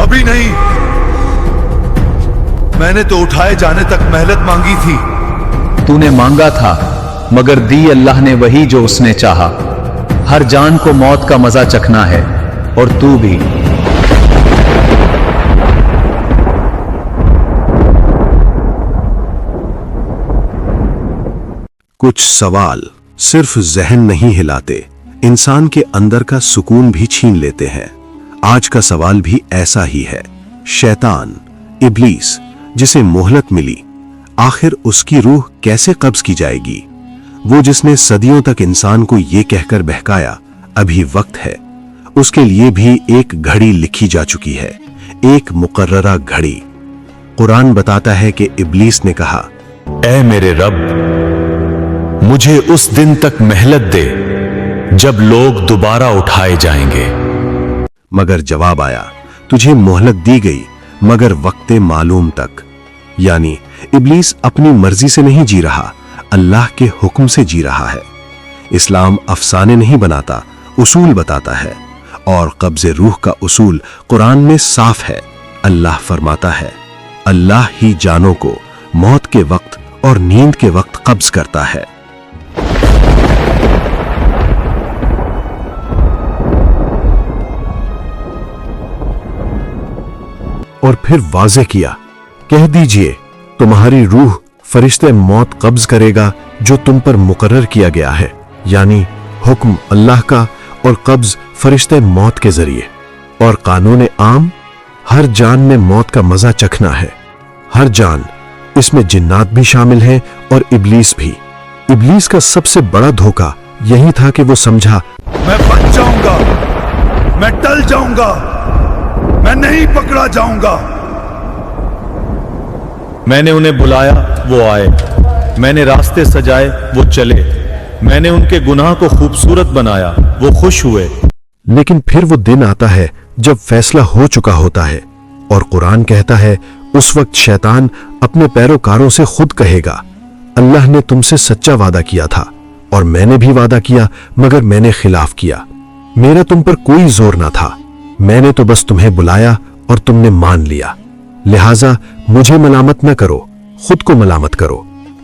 अभी नहीं, मैंने तो उठाए जाने तक मेहनत मांगी थी। तूने मांगा था मगर दी अल्लाह ने वही जो उसने चाहा। हर जान को मौत का मजा चखना है और तू भी। कुछ सवाल सिर्फ जहन नहीं हिलाते, इंसान के अंदर का सुकून भी छीन लेते हैं। आज का सवाल भी ऐसा ही है। शैतान, इब्लीस, जिसे मोहलत मिली, आखिर उसकी रूह कैसे कब्ज की जाएगी? वो जिसने सदियों तक इंसान को ये कहकर बहकाया अभी वक्त है, उसके लिए भी एक घड़ी लिखी जा चुकी है, एक मुकर्ररा घड़ी। कुरान बताता है कि इब्लीस ने कहा, ऐ मेरे रब, मुझे उस दिन तक मेहलत दे जब लोग दोबारा उठाए जाएंगे। मगर जवाब आया, तुझे मोहलत दी गई मगर वक्ते मालूम तक। यानी इब्लीस अपनी मर्जी से नहीं जी रहा, अल्लाह के हुक्म से जी रहा है। इस्लाम अफसाने नहीं बनाता, उसूल बताता है, और कब्ज़े रूह का उसूल कुरान में साफ है। अल्लाह फरमाता है, अल्लाह ही जानों को मौत के वक्त और नींद के वक्त कब्ज करता है। और फिर वाज़ेह किया, कह दीजिए तुम्हारी रूह फरिश्ते मौत कब्ज करेगा जो तुम पर मुकर्रर किया गया है। यानी हुक्म अल्लाह का और कब्ज फरिश्ते मौत के जरिए। और कानून आम, हर जान में मौत का मजा चखना है। हर जान, इसमें जिन्नात भी शामिल हैं और इब्लीस भी। इब्लीस का सबसे बड़ा धोखा यही था कि वो समझा, मैं बच जाऊंगा, मैं टल जाऊंगा, मैं नहीं पकड़ा जाऊंगा। मैंने उन्हें बुलाया, वो आए। मैंने रास्ते सजाए, वो चले। मैंने उनके गुनाह को खूबसूरत बनाया, वो खुश हुए। लेकिन फिर वो दिन आता है जब फैसला हो चुका होता है, और कुरान कहता है उस वक्त शैतान अपने पैरोकारों से खुद कहेगा, अल्लाह ने तुमसे सच्चा वादा किया था और मैंने भी वादा किया, मगर मैंने खिलाफ किया। मेरा तुम पर कोई जोर ना था, मैंने तो बस तुम्हें बुलाया और तुमने मान लिया। लिहाजा मुझे मलामत न करो, खुद को मलामत करो।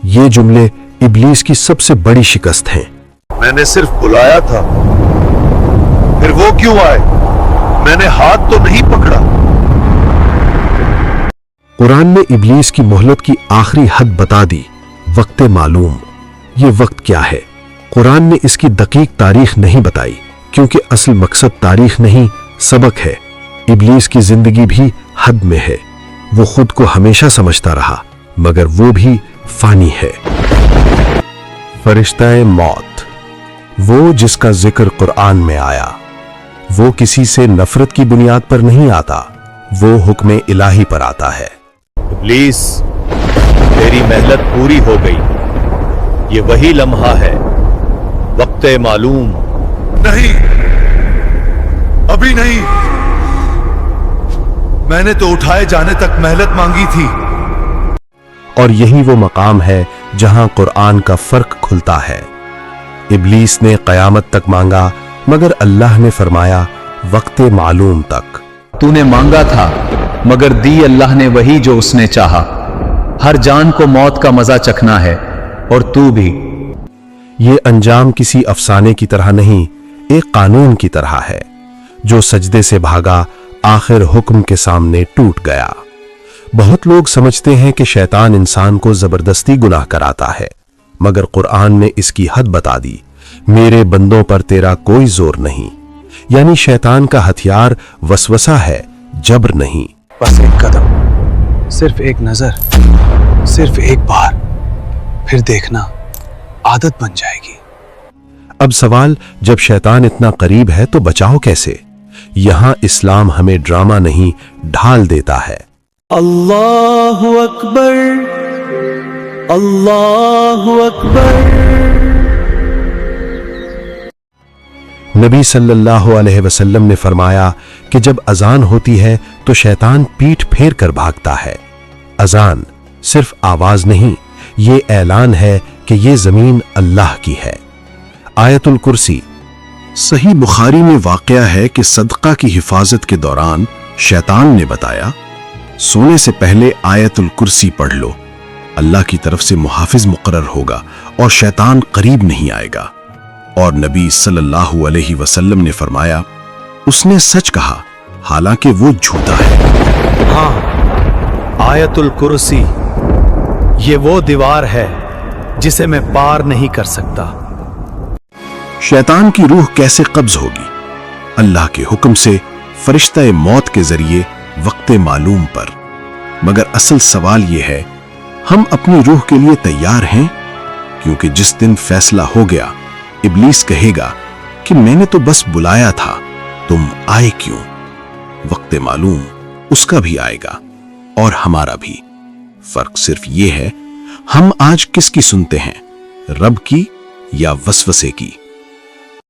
ये जुमले इब्लीस की सबसे बड़ी शिकस्त हैं। मैंने सिर्फ बुलाया था, फिर वो क्यों आए? मैंने हाथ तो नहीं पकड़ा। कुरान ने इब्लीस की मोहलत की आखिरी हद बता दी, वक्त मालूम। ये वक्त क्या है? कुरान ने इसकी दकीक तारीख नहीं बताई, क्योंकि असल मकसद तारीख नहीं, सबक है। इब्लीस की जिंदगी भी हद में है। वो खुद को हमेशा समझता रहा, मगर वो भी फानी है। फरिश्ता-ए मौत, वो जिसका जिक्र कुरान में आया, वो किसी से नफरत की बुनियाद पर नहीं आता, वो हुक्म इलाही पर आता है। इब्लीस, तेरी मेहनत पूरी हो गई। ये वही लम्हा है, वक्ते मालूम। नहीं, अभी नहीं, मैंने तो उठाए जाने तक मेहनत मांगी थी। और यही वो मकाम है जहां कुरान का फर्क खुलता है। इब्लीस ने कयामत तक मांगा, मगर अल्लाह ने फरमाया वक्ते मालूम तक। तूने मांगा था मगर दी अल्लाह ने वही जो उसने चाहा। हर जान को मौत का मजा चखना है और तू भी। ये अंजाम किसी अफसाने की तरह नहीं, एक कानून की तरह है। जो सजदे से भागा, आखिर हुक्म के सामने टूट गया। बहुत लोग समझते हैं कि शैतान इंसान को जबरदस्ती गुनाह कराता है, मगर कुरान ने इसकी हद बता दी, मेरे बंदों पर तेरा कोई जोर नहीं। यानी शैतान का हथियार वसवसा है, जबर नहीं। बस एक कदम, सिर्फ एक नजर, सिर्फ एक बार, फिर देखना आदत बन जाएगी। अब सवाल, जब शैतान इतना करीब है तो बचाओ कैसे? यहां इस्लाम हमें ड्रामा नहीं, ढाल देता है। अल्लाहु अकबर, अल्लाहु अकबर। नबी सल्लल्लाहु अलैहि वसल्लम ने फरमाया कि जब अजान होती है तो शैतान पीठ फेर कर भागता है। अजान सिर्फ आवाज नहीं, ये ऐलान है कि ये जमीन अल्लाह की है। आयतुल कुर्सी। सही बुखारी में वाक़या है कि सदका की हिफाजत के दौरान शैतान ने बताया, सोने से पहले आयतुल कुर्सी पढ़ लो, अल्लाह की तरफ से मुहाफिज मुकर्रर होगा और शैतान करीब नहीं आएगा। और नबी सल्लल्लाहु अलैहि वसल्लम ने फरमाया, उसने सच कहा, हालांकि वो झूठा है। हाँ, आयतुल कुर्सी ये वो दीवार है जिसे मैं पार नहीं कर सकता। शैतान की रूह कैसे कब्ज होगी? अल्लाह के हुक्म से फरिश्ता मौत के जरिए वक्त मालूम पर। मगर असल सवाल यह है, हम अपनी रूह के लिए तैयार हैं? क्योंकि जिस दिन फैसला हो गया, इब्लीस कहेगा कि मैंने तो बस बुलाया था, तुम आए क्यों? वक्त मालूम उसका भी आएगा और हमारा भी। फर्क सिर्फ ये है, हम आज किसकी सुनते हैं, रब की या वसवसे की?